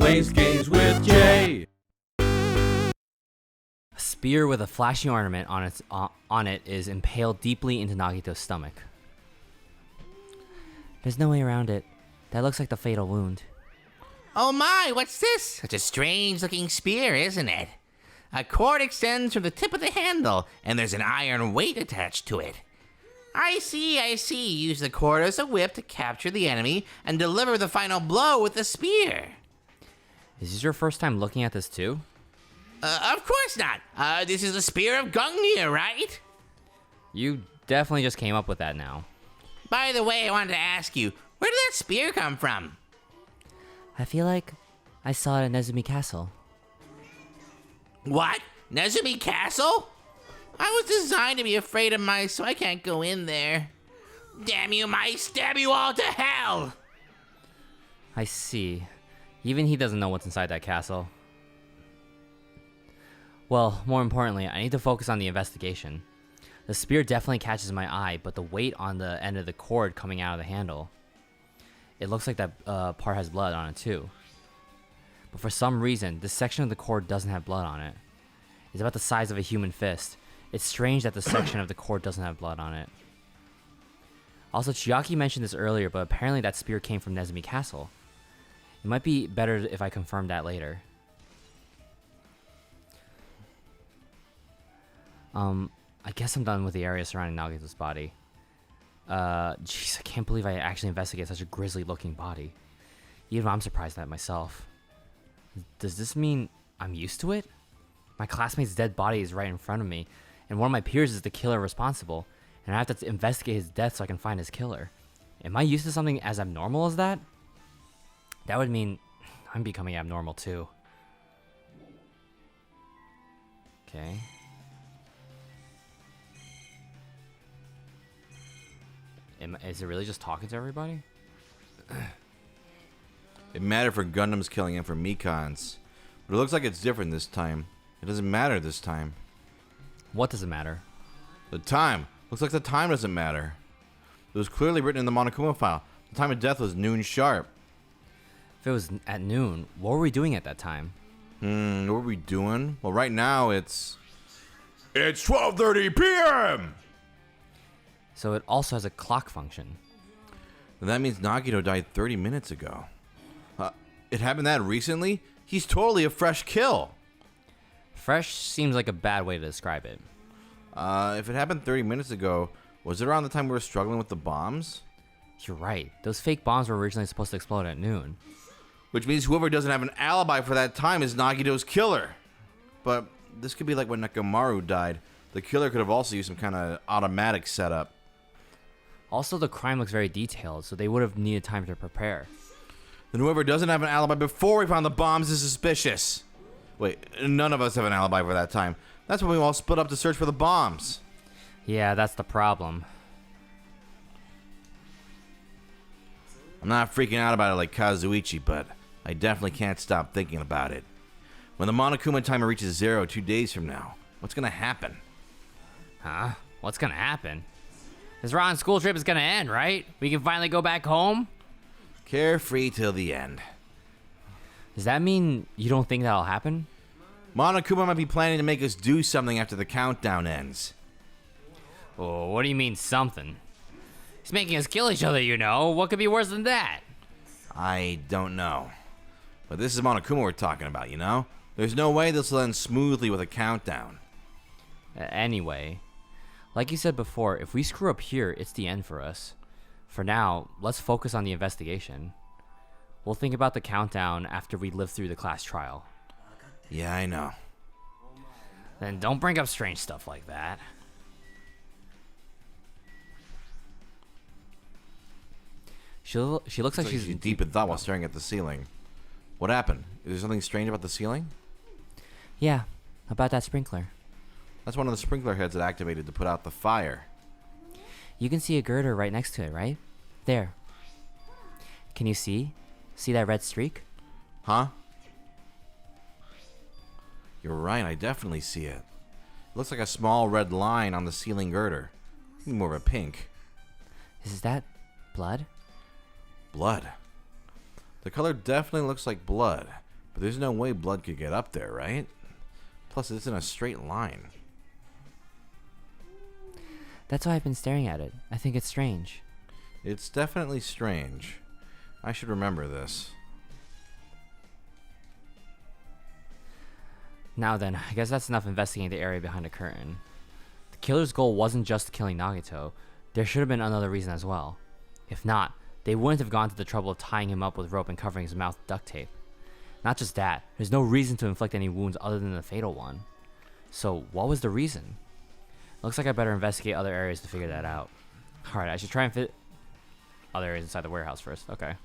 plays games with Jay. A spear with a flashing ornament on it is impaled deeply into Nagito's stomach. There's no way around it. That looks like the fatal wound. Oh my, what's this? Such a strange looking spear, isn't it? A cord extends from the tip of the handle, and there's an iron weight attached to it. I see. Use the cord as a whip to capture the enemy and deliver the final blow with the spear. Is this your first time looking at this too? Of course not. This is the spear of Gungnir, right? You definitely just came up with that now. By the way, I wanted to ask you, where did that spear come from? I feel like I saw it at Nezumi Castle. What? Nezumi Castle? I was designed to be afraid of mice, so I can't go in there. Damn you mice, stab you all to hell! I see. Even he doesn't know what's inside that castle. Well, more importantly, I need to focus on the investigation. The spear definitely catches my eye, but the weight on the end of the cord coming out of the handle. It looks like that part has blood on it too. But for some reason, this section of the cord doesn't have blood on it. It's about the size of a human fist. It's strange that the section of the cord doesn't have blood on it. Also, Chiaki mentioned this earlier, but apparently that spear came from Nezumi Castle. It might be better if I confirm that later. I guess I'm done with the area surrounding Nagito's body. Jeez, I can't believe I actually investigated such a grisly looking body. Even I'm surprised at myself. Does this mean I'm used to it? My classmate's dead body is right in front of me, and one of my peers is the killer responsible, and I have to investigate his death so I can find his killer. Am I used to something as abnormal as that? That would mean I'm becoming abnormal too. Okay. Is it really just talking to everybody? It mattered for Gundam's killing and for Mikan's. But it looks like it's different this time. It doesn't matter this time. What doesn't matter? The time. Looks like the time doesn't matter. It was clearly written in the Monokuma file. The time of death was noon sharp. If it was at noon, what were we doing at that time? What were we doing? Well, right now it's 12:30 p.m. So it also has a clock function. That means Nagito died 30 minutes ago. It happened that recently? He's totally a fresh kill. Fresh seems like a bad way to describe it. If it happened 30 minutes ago, was it around the time we were struggling with the bombs? You're right. Those fake bombs were originally supposed to explode at noon. Which means whoever doesn't have an alibi for that time is Nagito's killer. But this could be like when Nekomaru died. The killer could have also used some kind of automatic setup. Also, the crime looks very detailed, so they would have needed time to prepare. Then whoever doesn't have an alibi before we found the bombs is suspicious. Wait, none of us have an alibi for that time. That's when we all split up to search for the bombs. Yeah, that's the problem. I'm not freaking out about it like Kazuichi, but I definitely can't stop thinking about it. When the Monokuma timer reaches 0 2 days from now, what's gonna happen? Huh? What's gonna happen? This rotten school trip is gonna end, right? We can finally go back home? Carefree till the end. Does that mean you don't think that'll happen? Monokuma might be planning to make us do something after the countdown ends. Oh, what do you mean something? He's making us kill each other, you know. What could be worse than that? I don't know. But this is Monokuma we're talking about, you know? There's no way this will end smoothly with a countdown. Anyway, like you said before, if we screw up here, it's the end for us. For now, let's focus on the investigation. We'll think about the countdown after we live through the class trial. Yeah, I know. Then don't bring up strange stuff like that. She looks like she's deep in thought while staring at the ceiling. What happened? Is there something strange about the ceiling? Yeah, about that sprinkler. That's one of the sprinkler heads that activated to put out the fire. You can see a girder right next to it, right? There. Can you see? See that red streak? Huh? You're right, I definitely see it. It looks like a small red line on the ceiling girder. More of a pink. Is that blood? Blood. The color definitely looks like blood. But there's no way blood could get up there, right? Plus, it's in a straight line. That's why I've been staring at it. I think it's strange. It's definitely strange. I should remember this. Now then, I guess that's enough investigating the area behind the curtain. The killer's goal wasn't just killing Nagito. There should have been another reason as well. If not, they wouldn't have gone to the trouble of tying him up with rope and covering his mouth with duct tape. Not just that, there's no reason to inflict any wounds other than the fatal one. So, what was the reason? Looks like I better investigate other areas to figure that out. Alright, I should try and fit other areas inside the warehouse first. Okay.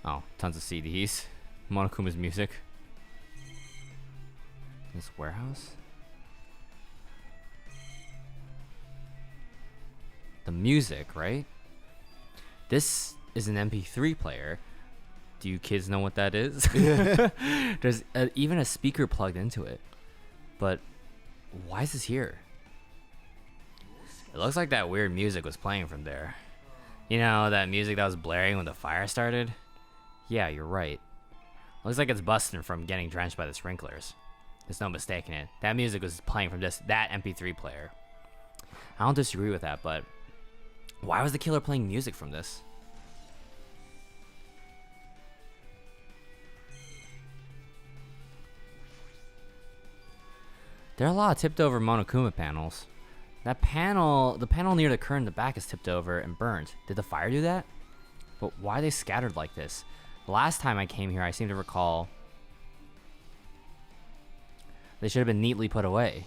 Oh, tons of CDs. Monokuma's music. This warehouse? The music, right? This is an MP3 player. Do you kids know what that is? There's even a speaker plugged into it. But why is this here? It looks like that weird music was playing from there. You know, that music that was blaring when the fire started? Yeah, you're right. Looks like it's busting from getting drenched by the sprinklers. There's no mistaking it. That music was playing from that MP3 player. I don't disagree with that, but why was the killer playing music from this? There are a lot of tipped over Monokuma panels. The panel near the curtain in the back is tipped over and burned. Did the fire do that? But why are they scattered like this? The last time I came here, I seem to recall they should have been neatly put away.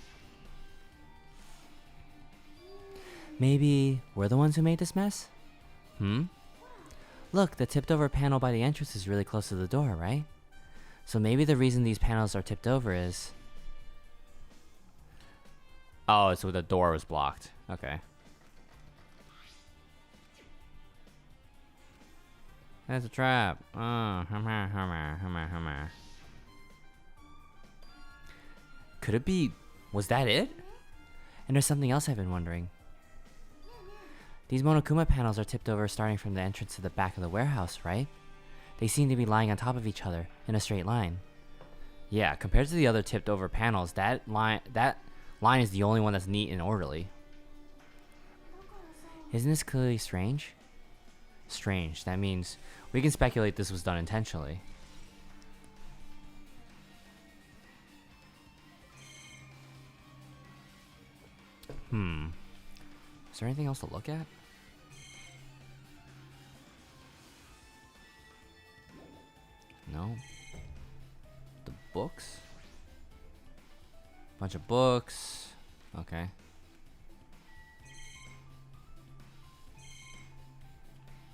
Maybe we're the ones who made this mess? Look, the tipped over panel by the entrance is really close to the door, right? So maybe the reason these panels are tipped over is... Oh, it's where the door was blocked. Okay. That's a trap. Oh, could it be... Was that it? And there's something else I've been wondering. These Monokuma panels are tipped over starting from the entrance to the back of the warehouse, right? They seem to be lying on top of each other in a straight line. Yeah, compared to the other tipped over panels, that line is the only one that's neat and orderly. Isn't this clearly strange? Strange. That means we can speculate this was done intentionally. Is there anything else to look at? No. The books? Bunch of books. Okay.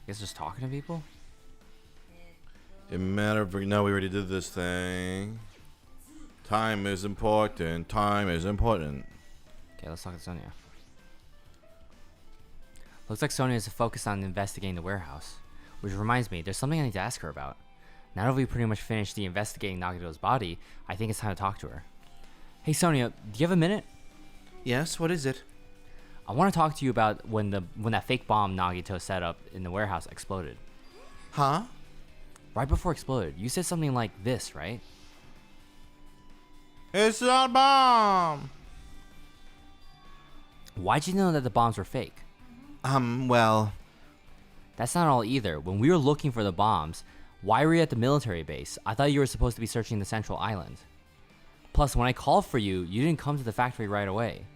Guess just talking to people? Didn't matter if no, we already did this thing. Time is important. Time is important. Okay, let's talk to Sonia. Looks like Sonia is focused on investigating the warehouse. Which reminds me, there's something I need to ask her about. Now that we pretty much finished the investigating Nagito's body, I think it's time to talk to her. Hey Sonia, do you have a minute? Yes, what is it? I want to talk to you about when that fake bomb Nagito set up in the warehouse exploded. Huh? Right before it exploded, you said something like this, right? It's a bomb! Why'd you know that the bombs were fake? Well... That's not all either. When we were looking for the bombs, why were you at the military base? I thought you were supposed to be searching the central island. Plus, when I called for you, you didn't come to the factory right away.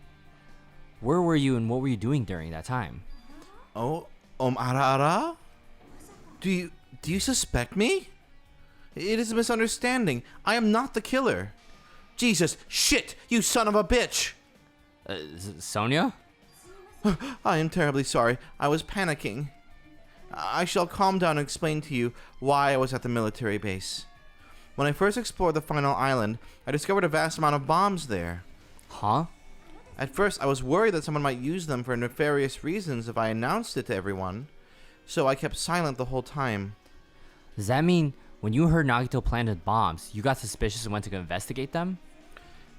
Where were you and what were you doing during that time? Oh, Ara? Do you suspect me? It is a misunderstanding. I am not the killer. Jesus, shit, you son of a bitch! Sonia? I am terribly sorry. I was panicking. I shall calm down and explain to you why I was at the military base. When I first explored the final island, I discovered a vast amount of bombs there. Huh? At first, I was worried that someone might use them for nefarious reasons if I announced it to everyone, so I kept silent the whole time. Does that mean when you heard Nagito planted bombs, you got suspicious and went to go investigate them?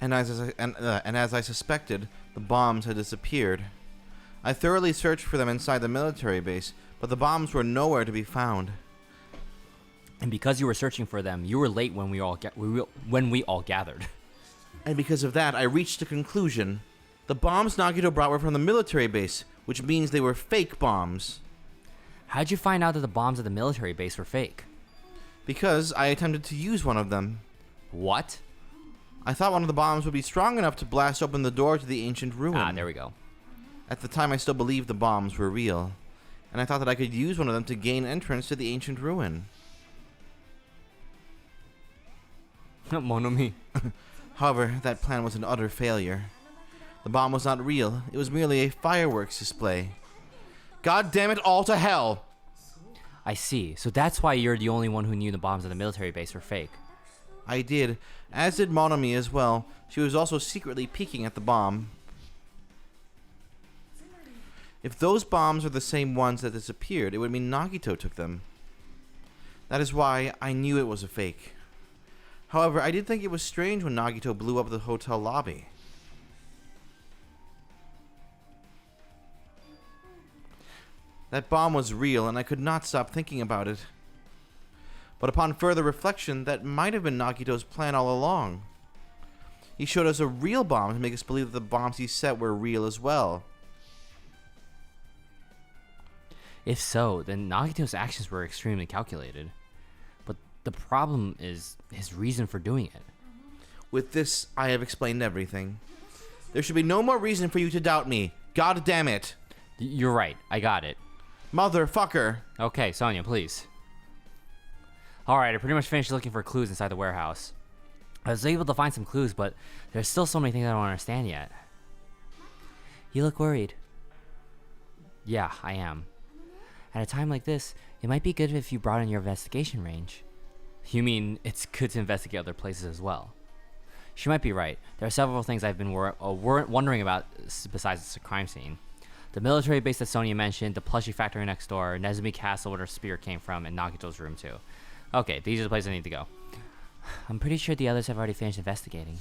and as I suspected, the bombs had disappeared. I thoroughly searched for them inside the military base, but the bombs were nowhere to be found. And because you were searching for them, you were late when we all gathered. And because of that, I reached a conclusion. The bombs Nagito brought were from the military base, which means they were fake bombs. How'd you find out that the bombs at the military base were fake? Because I attempted to use one of them. What? I thought one of the bombs would be strong enough to blast open the door to the ancient ruin. Ah, there we go. At the time, I still believed the bombs were real, and I thought that I could use one of them to gain entrance to the ancient ruin. Monomi. However, that plan was an utter failure. The bomb was not real. It was merely a fireworks display. God damn it all to hell! I see. So that's why you're the only one who knew the bombs at the military base were fake. I did, as did Monomi as well. She was also secretly peeking at the bomb. If those bombs are the same ones that disappeared, it would mean Nagito took them. That is why I knew it was a fake. However, I did think it was strange when Nagito blew up the hotel lobby. That bomb was real, and I could not stop thinking about it. But upon further reflection, that might have been Nagito's plan all along. He showed us a real bomb to make us believe that the bombs he set were real as well. If so, then Nagito's actions were extremely calculated. But the problem is his reason for doing it. With this, I have explained everything. There should be no more reason for you to doubt me. God damn it. You're right. I got it. Motherfucker. Okay, Sonia, please. Alright, I pretty much finished looking for clues inside the warehouse. I was able to find some clues, but there's still so many things I don't understand yet. You look worried. Yeah, I am. At a time like this, it might be good if you broaden your investigation range. You mean it's good to investigate other places as well? She might be right. There are several things I've been wondering about besides the crime scene. The military base that Sonia mentioned, the plushie factory next door, Nezumi Castle where her spear came from, and Nagito's room too. Okay, these are the places I need to go. I'm pretty sure the others have already finished investigating.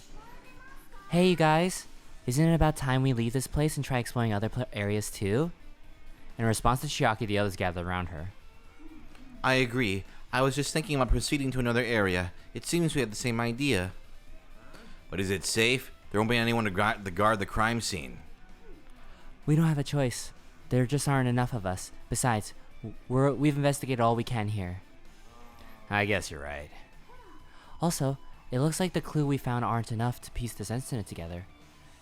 Hey you guys, isn't it about time we leave this place and try exploring other areas too? In response to Chiaki, the others gathered around her. I agree. I was just thinking about proceeding to another area. It seems we have the same idea. But is it safe? There won't be anyone to guard the crime scene. We don't have a choice. There just aren't enough of us. Besides, we've investigated all we can here. I guess you're right. Also, it looks like the clue we found aren't enough to piece this incident together.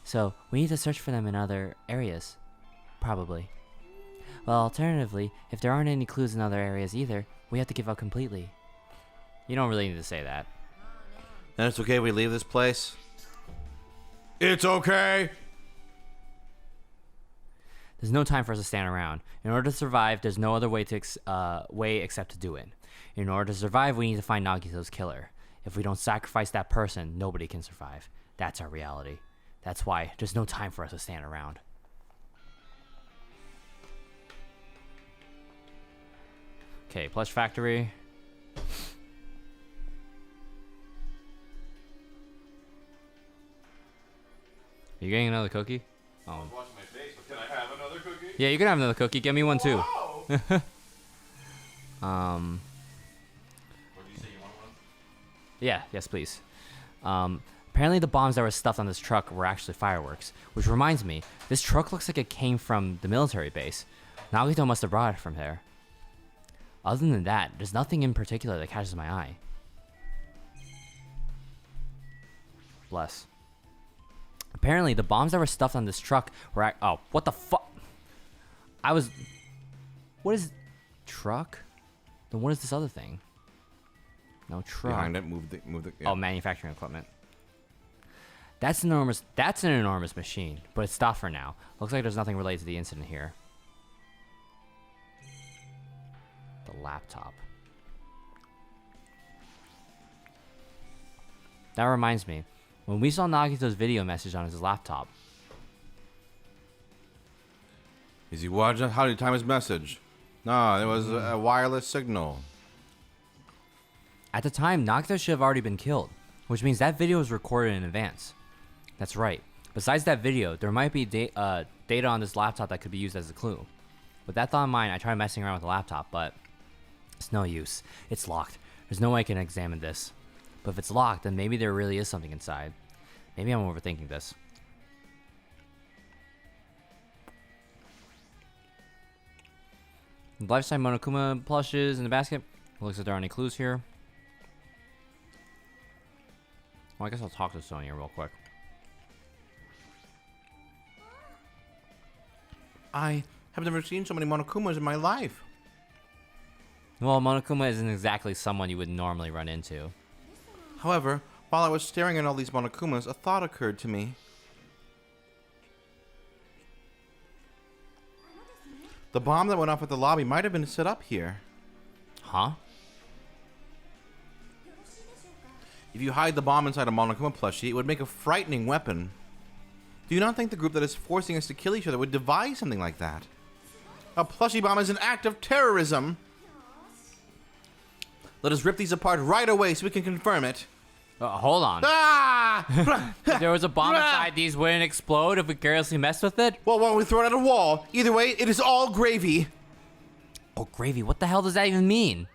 So, we need to search for them in other areas. Probably. Well, alternatively, if there aren't any clues in other areas either, we have to give up completely. You don't really need to say that. Then it's okay if we leave this place? It's okay. There's no time for us to stand around. In order to survive, there's no other way except to do it. In order to survive, we need to find Nagito's killer. If we don't sacrifice that person, nobody can survive. That's our reality. That's why there's no time for us to stand around. Okay, Plush Factory. You getting another cookie? Oh. Washing my face, but can I have another cookie? Yeah, you can have another cookie. Get me one too. Whoa! What did you say, you want one? Yeah, yes, please. Apparently the bombs that were stuffed on this truck were actually fireworks. Which reminds me, this truck looks like it came from the military base. Nagito must have brought it from there. Other than that, there's nothing in particular that catches my eye. Bless. Apparently, the bombs that were stuffed on this truck were... Oh, what the fuck? What is... Truck? Then what is this other thing? No, truck. Behind it, move the. Yeah. Oh, manufacturing equipment. That's an enormous machine, but it's stopped for now. Looks like there's nothing related to the incident here. The laptop. That reminds me. When we saw Nagito's video message on his laptop. Is he watching? How did he time his message? No, it was a wireless signal. At the time, Nagito should have already been killed, which means that video was recorded in advance. That's right. Besides that video, there might be data on this laptop that could be used as a clue. With that thought in mind, I tried messing around with the laptop, but it's no use. It's locked. There's no way I can examine this. But if it's locked, then maybe there really is something inside. Maybe I'm overthinking this. Life-size Monokuma plushes in the basket. Looks like there aren't any clues here. Well, I guess I'll talk to Sonia real quick. I have never seen so many Monokumas in my life. Well, Monokuma isn't exactly someone you would normally run into. However, while I was staring at all these Monokumas, a thought occurred to me. The bomb that went off at the lobby might have been set up here. Huh? If you hide the bomb inside a Monokuma plushie, it would make a frightening weapon. Do you not think the group that is forcing us to kill each other would devise something like that? A plushie bomb is an act of terrorism. Let us rip these apart right away so we can confirm it. Hold on. Ah! If there was a bomb inside, these wouldn't explode if we carelessly messed with it? Well, why don't we throw it at a wall? Either way, it is all gravy. Oh, gravy, what the hell does that even mean?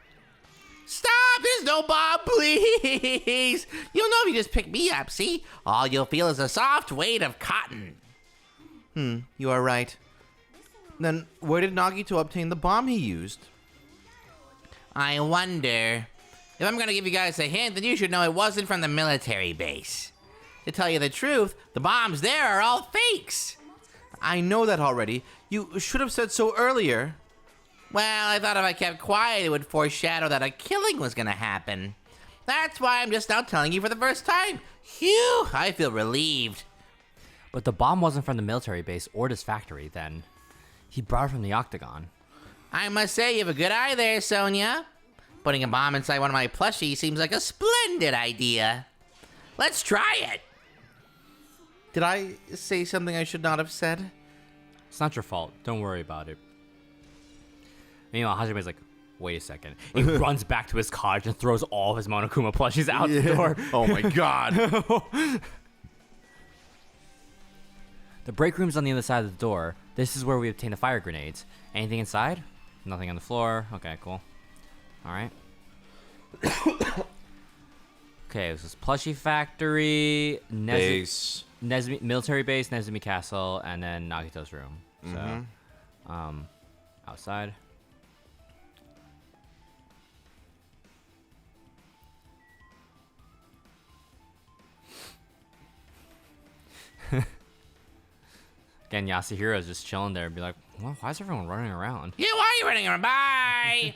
Stop! There's no bomb, please! You'll know if you just pick me up, see? All you'll feel is a soft weight of cotton. You are right. Then, where did Nagito obtain the bomb he used? I wonder. If I'm gonna give you guys a hint, then you should know it wasn't from the military base. To tell you the truth, the bombs there are all fakes. I know that already. You should have said so earlier. Well, I thought if I kept quiet, it would foreshadow that a killing was gonna happen. That's why I'm just now telling you for the first time. Phew, I feel relieved. But the bomb wasn't from the military base or this factory, then. He brought it from the Octagon. I must say, you have a good eye there, Sonia. Putting a bomb inside one of my plushies seems like a splendid idea. Let's try it. Did I say something I should not have said? It's not your fault. Don't worry about it. Meanwhile, Hajime's like, wait a second. He runs back to his cottage and throws all of his Monokuma plushies out the door. Oh my god. The break room's on the other side of the door. This is where we obtain the fire grenades. Anything inside? Nothing on the floor. Okay, cool. Alright. Okay, this is Plushie Factory, Base. Nezumi, military base, Nezumi Castle, and then Nagito's room. So, outside. Again, Yasuhiro's just chilling there and be like, well, why is everyone running around? Yeah, why are you running around? Bye!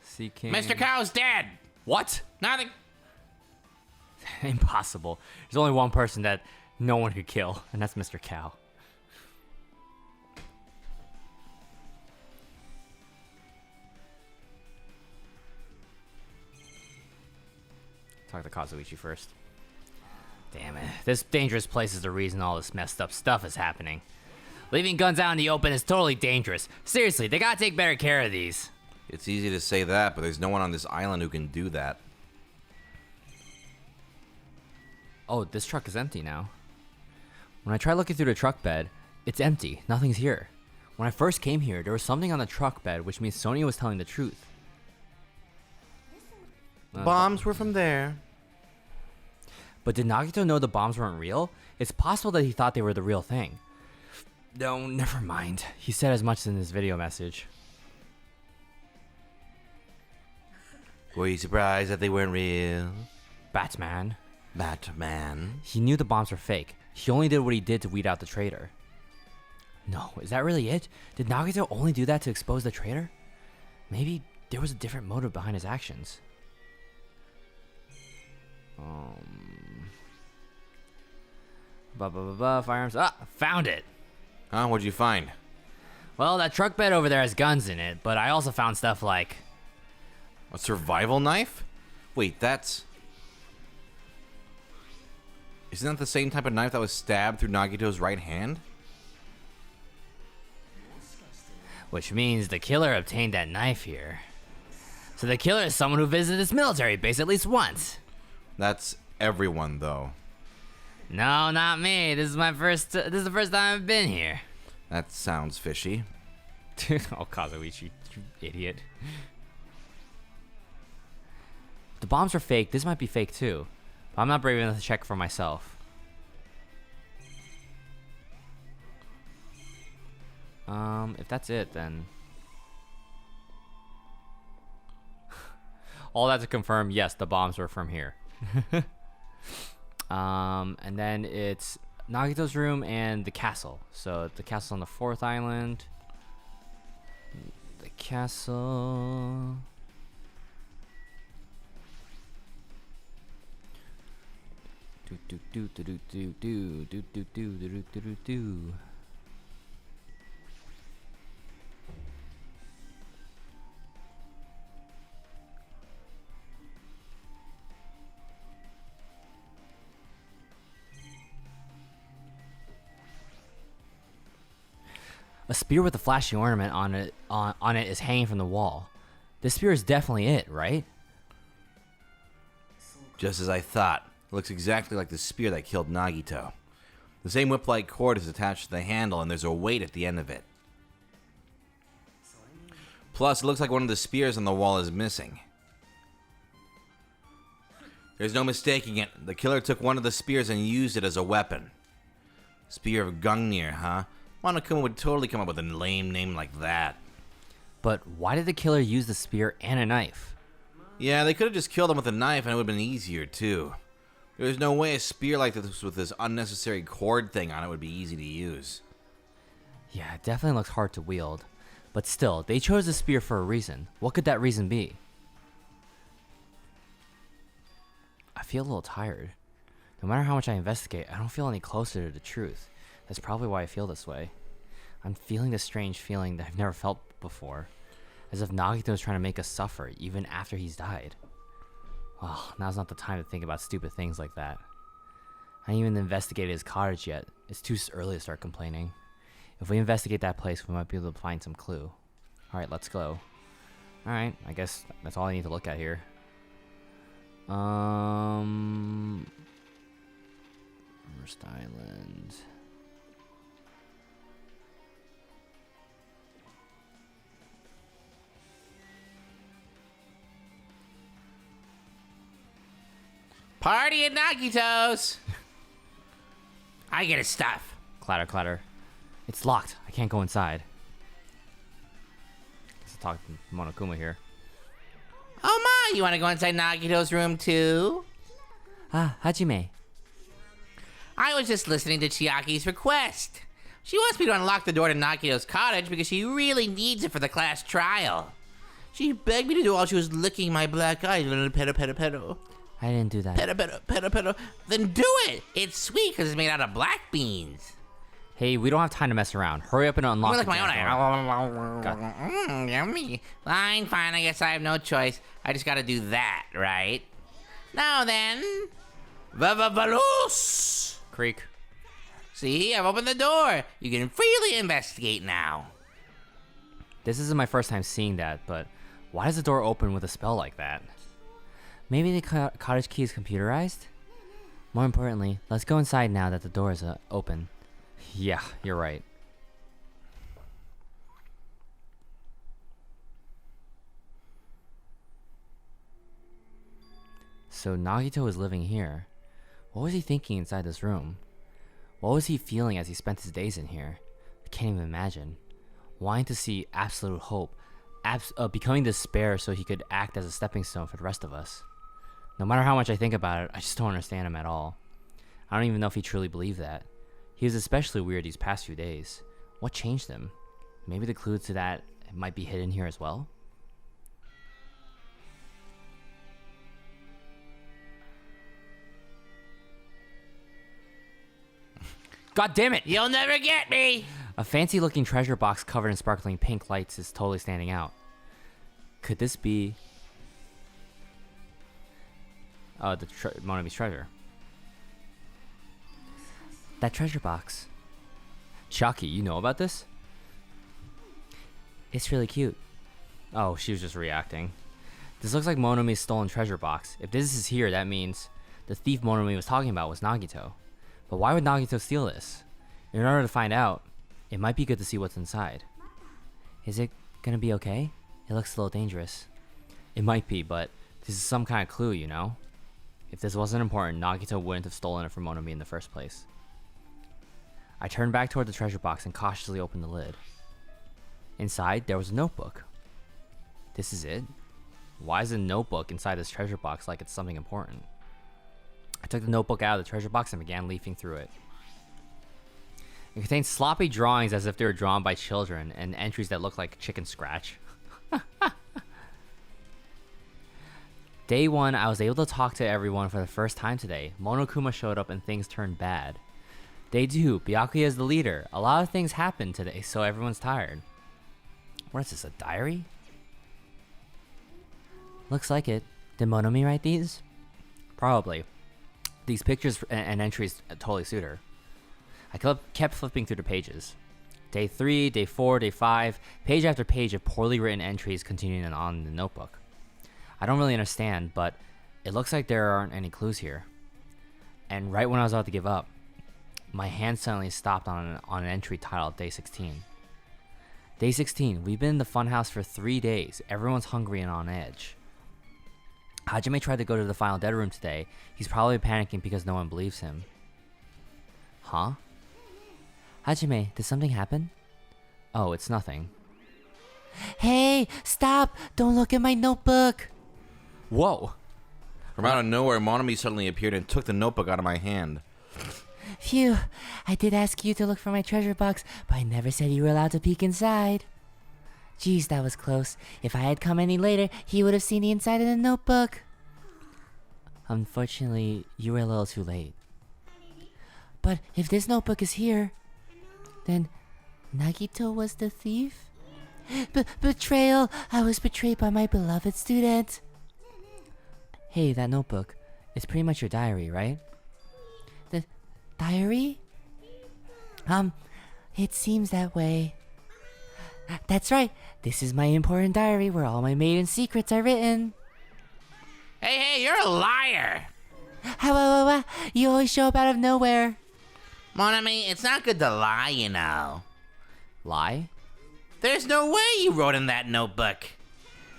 Sea King. Mr. Cow's dead. What? Nothing. Impossible. There's only one person that no one could kill, and that's Mr. Cow. Talk to Kazuichi first. Damn it. This dangerous place is the reason all this messed up stuff is happening. Leaving guns out in the open is totally dangerous. Seriously, they gotta take better care of these. It's easy to say that, but there's no one on this island who can do that. Oh, this truck is empty now. When I try looking through the truck bed, it's empty. Nothing's here. When I first came here, there was something on the truck bed, which means Sonia was telling the truth. Bombs were from there. But did Nagito know the bombs weren't real? It's possible that he thought they were the real thing. No, never mind. He said as much in his video message. Were you surprised that they weren't real? Batman. Batman. He knew the bombs were fake. He only did what he did to weed out the traitor. No, is that really it? Did Nagito only do that to expose the traitor? Maybe there was a different motive behind his actions. Firearms. Ah, found it. Huh? What'd you find? Well, that truck bed over there has guns in it, but I also found stuff like... A survival knife? Wait, that's... Isn't that the same type of knife that was stabbed through Nagito's right hand? Which means the killer obtained that knife here. So the killer is someone who visited this military base at least once. That's everyone, though. No, not me. This is the first time I've been here. That sounds fishy. Oh, Kazuichi, you idiot. The bombs are fake. This might be fake too. But I'm not brave enough to check for myself. If that's it, then... All that to confirm, yes, the bombs were from here. And then it's Nagito's room and the castle. So the castle's on the 4th island. The castle... Do do do do do do do do do do do do do. A spear with a flashy ornament on it is hanging from the wall. This spear is definitely it, right? Just as I thought. It looks exactly like the spear that killed Nagito. The same whip-like cord is attached to the handle, and there's a weight at the end of it. Plus, it looks like one of the spears on the wall is missing. There's no mistaking it. The killer took one of the spears and used it as a weapon. Spear of Gungnir, huh? Monokuma would totally come up with a lame name like that. But why did the killer use the spear and a knife? Yeah, they could have just killed him with a knife and it would have been easier, too. There's no way a spear like this with this unnecessary cord thing on it would be easy to use. Yeah, it definitely looks hard to wield. But still, they chose the spear for a reason. What could that reason be? I feel a little tired. No matter how much I investigate, I don't feel any closer to the truth. That's probably why I feel this way. I'm feeling this strange feeling that I've never felt before. As if Nagito is trying to make us suffer, even after he's died. Well, now's not the time to think about stupid things like that. I haven't even investigated his cottage yet. It's too early to start complaining. If we investigate that place, we might be able to find some clue. Alright, let's go. Alright, I guess that's all I need to look at here. First Island... Party at Nagito's! I get his stuff. Clatter, clatter. It's locked. I can't go inside. Let's talk to Monokuma here. Oh my, you want to go inside Nagito's room too? Ah, Hajime. I was just listening to Chiaki's request. She wants me to unlock the door to Nagito's cottage because she really needs it for the class trial. She begged me to do it while she was licking my black eyes. Pedo, pedo, pedo. I didn't do that. Pedo, pedo, pedo, pedo. Then do it. It's sweet because it's made out of black beans. Hey, we don't have time to mess around. Hurry up and unlock Look the my own damn door. eye. Yummy. Fine, I guess I have no choice. I just gotta do that, right? Now then. Vavavalos! Creak. See, I've opened the door. You can freely investigate now. This isn't my first time seeing that, but why does the door open with a spell like that? Maybe the cottage key is computerized? More importantly, let's go inside now that the door is open. Yeah, you're right. So Nagito was living here. What was he thinking inside this room? What was he feeling as he spent his days in here? I can't even imagine. Wanting to see absolute hope, becoming despair so he could act as a stepping stone for the rest of us. No matter how much I think about it, I just don't understand him at all. I don't even know if he truly believed that. He was especially weird these past few days. What changed him? Maybe the clue to that might be hidden here as well? God damn it! You'll never get me! A fancy looking treasure box covered in sparkling pink lights is totally standing out. Could this be... the Monami's treasure. That treasure box. Chucky, you know about this? It's really cute. Oh, she was just reacting. This looks like Monami's stolen treasure box. If this is here, that means The thief Monomi was talking about was Nagito. But why would Nagito steal this? In order to find out, it might be good to see what's inside. Is it gonna be okay? It looks a little dangerous. It might be, but this is some kind of clue, you know? If this wasn't important, Nagito wouldn't have stolen it from Monomi in the first place. I turned back toward the treasure box and cautiously opened the lid. Inside, there was a notebook. This is it? Why is a notebook inside this treasure box like it's something important? I took the notebook out of the treasure box and began leafing through it. It contained sloppy drawings as if they were drawn by children and entries that looked like chicken scratch. Day 1, I was able to talk to everyone for the first time today. Monokuma showed up and things turned bad. Day 2, Byakuya is the leader. A lot of things happened today, so everyone's tired. What is this, a diary? Looks like it. Did Monomi write these? Probably. These pictures and entries totally suit her. I kept flipping through the pages. Day 3, day 4, day 5, page after page of poorly written entries continuing on in the notebook. I don't really understand, but it looks like there aren't any clues here. And right when I was about to give up, my hand suddenly stopped on an entry titled Day 16. Day 16, we've been in the funhouse for 3 days. Everyone's hungry and on edge. Hajime tried to go to the final dead room today. He's probably panicking because no one believes him. Huh? Hajime, did something happen? Oh, it's nothing. Hey, stop! Don't look at my notebook! Whoa! From out of nowhere, Monomi suddenly appeared and took the notebook out of my hand. Phew, I did ask you to look for my treasure box, but I never said you were allowed to peek inside. Geez, that was close. If I had come any later, he would have seen the inside of the notebook. Unfortunately, you were a little too late. But if this notebook is here, then Nagito was the thief? Betrayal! I was betrayed by my beloved student. Hey, that notebook. It's pretty much your diary, right? The diary? It seems that way. That's right. This is my important diary where all my maiden secrets are written. Hey, you're a liar. How? You always show up out of nowhere. Monomi, it's not good to lie, you know. Lie? There's no way you wrote in that notebook.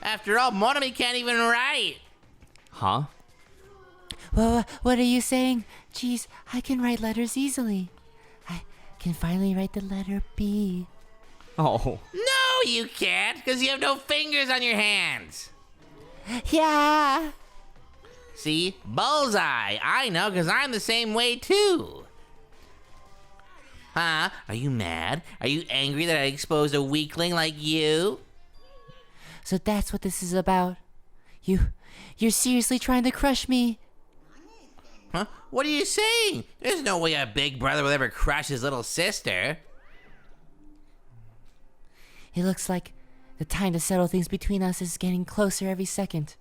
After all, Monomi can't even write. Huh? Well, what are you saying? Geez, I can write letters easily. I can finally write the letter B. Oh. No, you can't, because you have no fingers on your hands. Yeah. See? Bullseye. I know, because I'm the same way, too. Huh? Are you mad? Are you angry that I exposed a weakling like you? So that's what this is about. You're seriously trying to crush me. Huh? What are you saying? There's no way a big brother will ever crush his little sister. It looks like the time to settle things between us is getting closer every second.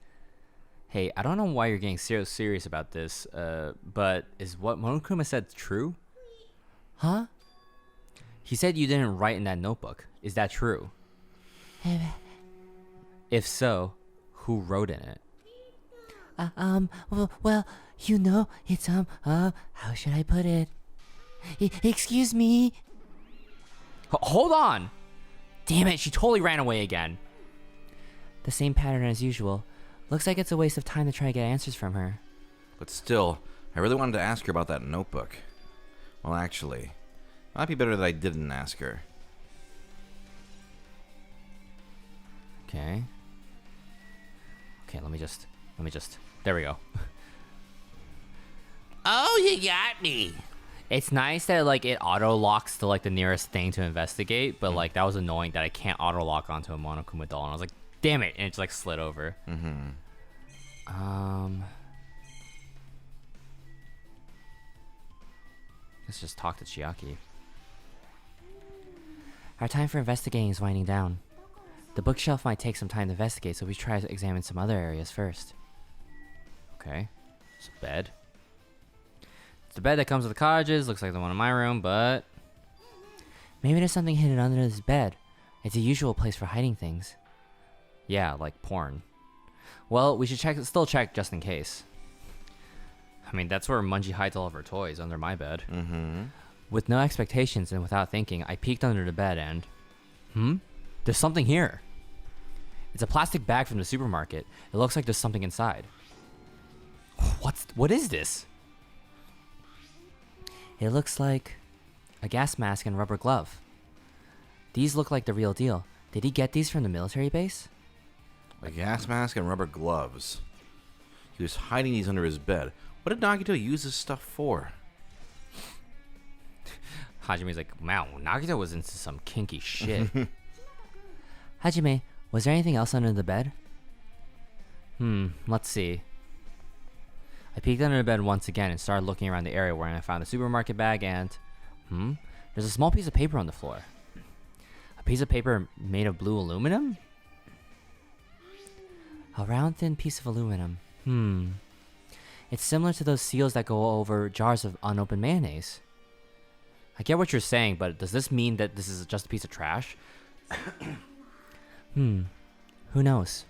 Hey, I don't know why you're getting so serious about this, but is what Monokuma said true? Huh? He said you didn't write in that notebook. Is that true? If so, who wrote in it? Well, you know, it's, how should I put it? Excuse me? Hold on! Damn it, she totally ran away again. The same pattern as usual. Looks like it's a waste of time to try to get answers from her. But still, I really wanted to ask her about that notebook. Well, actually, it might be better that I didn't ask her. Okay, let me just... There we go. Oh, you got me. It's nice that, like, it auto-locks to, like, the nearest thing to investigate, but, like, that was annoying that I can't auto-lock onto a Monokuma doll, and I was like, damn it, and it just, like, slid over. Let's just talk to Chiaki. Our time for investigating is winding down. The bookshelf might take some time to investigate, so we should try to examine some other areas first. Okay, it's a bed. It's the bed that comes with the cottages, looks like the one in my room, but... Maybe there's something hidden under this bed. It's a usual place for hiding things. Yeah, like porn. Well, we should still check just in case. I mean, that's where Mungie hides all of her toys, under my bed. Mm-hmm. With no expectations and without thinking, I peeked under the bed and... There's something here. It's a plastic bag from the supermarket. It looks like there's something inside. What is this? It looks like a gas mask and rubber glove. These look like the real deal. Did he get these from the military base? A gas mask and rubber gloves. He was hiding these under his bed. What did Nagito use this stuff for? Hajime's like, wow, Nagito was into some kinky shit. Hajime, was there anything else under the bed? Let's see. I peeked under the bed once again and started looking around the area where I found the supermarket bag and... There's a small piece of paper on the floor. A piece of paper made of blue aluminum? A round, thin piece of aluminum. It's similar to those seals that go over jars of unopened mayonnaise. I get what you're saying, but does this mean that this is just a piece of trash? Who knows?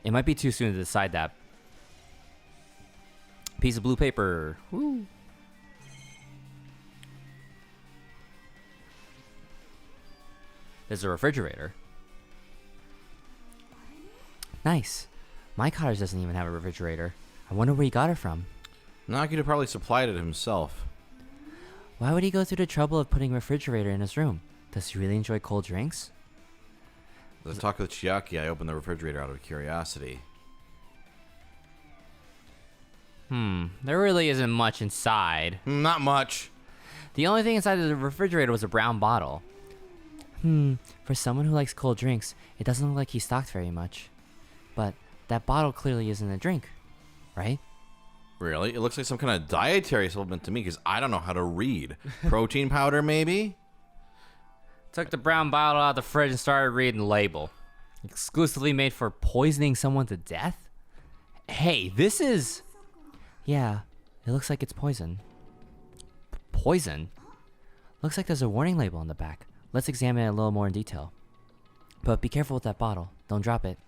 It might be too soon to decide that. Piece of blue paper. Woo. There's a refrigerator. Nice. My cottage doesn't even have a refrigerator. I wonder where he got it from. Nagito probably supplied it himself. Why would he go through the trouble of putting a refrigerator in his room? Does he really enjoy cold drinks? The talk of the Chiaki, I opened the refrigerator out of curiosity. There really isn't much inside. Not much. The only thing inside the refrigerator was a brown bottle. For someone who likes cold drinks, it doesn't look like he stocked very much. But that bottle clearly isn't a drink, right? Really? It looks like some kind of dietary supplement to me because I don't know how to read. Protein powder, maybe? Took the brown bottle out of the fridge and started reading the label. Exclusively made for poisoning someone to death? Hey, this is... Yeah, it looks like it's poison. Poison? Looks like there's a warning label on the back. Let's examine it a little more in detail. But be careful with that bottle. Don't drop it.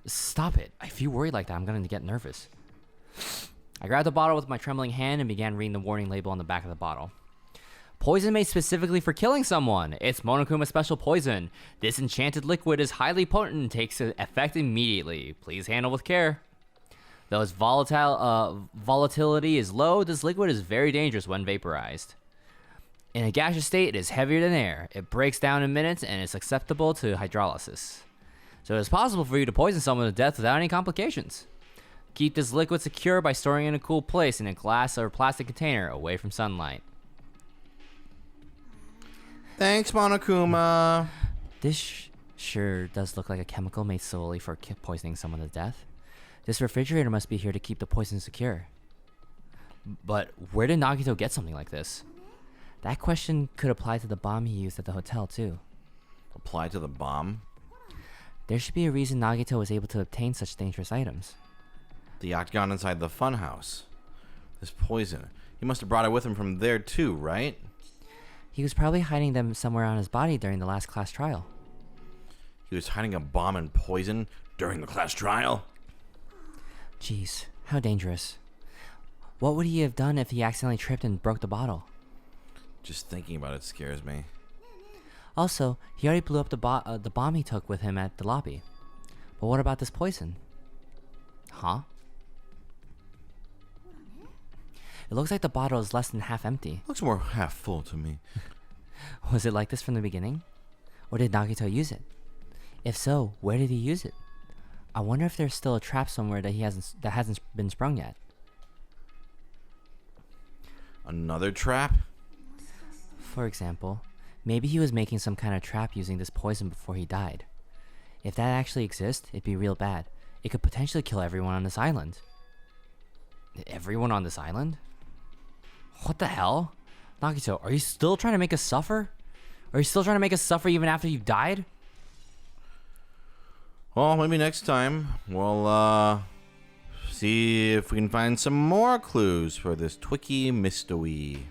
Stop it. If you worry like that, I'm going to get nervous. I grabbed the bottle with my trembling hand and began reading the warning label on the back of the bottle. Poison made specifically for killing someone. It's Monokuma special poison. This enchanted liquid is highly potent and takes effect immediately. Please handle with care. Though its volatility is low, this liquid is very dangerous when vaporized. In a gaseous state, it is heavier than air. It breaks down in minutes and is susceptible to hydrolysis. So it is possible for you to poison someone to death without any complications. Keep this liquid secure by storing it in a cool place in a glass or plastic container away from sunlight. Thanks, Monokuma. This sure does look like a chemical made solely for poisoning someone to death. This refrigerator must be here to keep the poison secure. But where did Nagito get something like this? That question could apply to the bomb he used at the hotel, too. Apply to the bomb? There should be a reason Nagito was able to obtain such dangerous items. The octagon inside the funhouse. This poison. He must have brought it with him from there too, right? He was probably hiding them somewhere on his body during the last class trial. He was hiding a bomb and poison during the class trial? Jeez, how dangerous. What would he have done if he accidentally tripped and broke the bottle? Just thinking about it scares me. Also, he already blew up the bomb he took with him at the lobby. But what about this poison? Huh? It looks like the bottle is less than half empty. Looks more half full to me. Was it like this from the beginning? Or did Nagito use it? If so, where did he use it? I wonder if there's still a trap somewhere that hasn't been sprung yet. Another trap? For example, maybe he was making some kind of trap using this poison before he died. If that actually exists, it'd be real bad. It could potentially kill everyone on this island. Everyone on this island? What the hell? Nagito, are you still trying to make us suffer? Are you still trying to make us suffer even after you've died? Well, maybe next time we'll see if we can find some more clues for this Twicky mystery.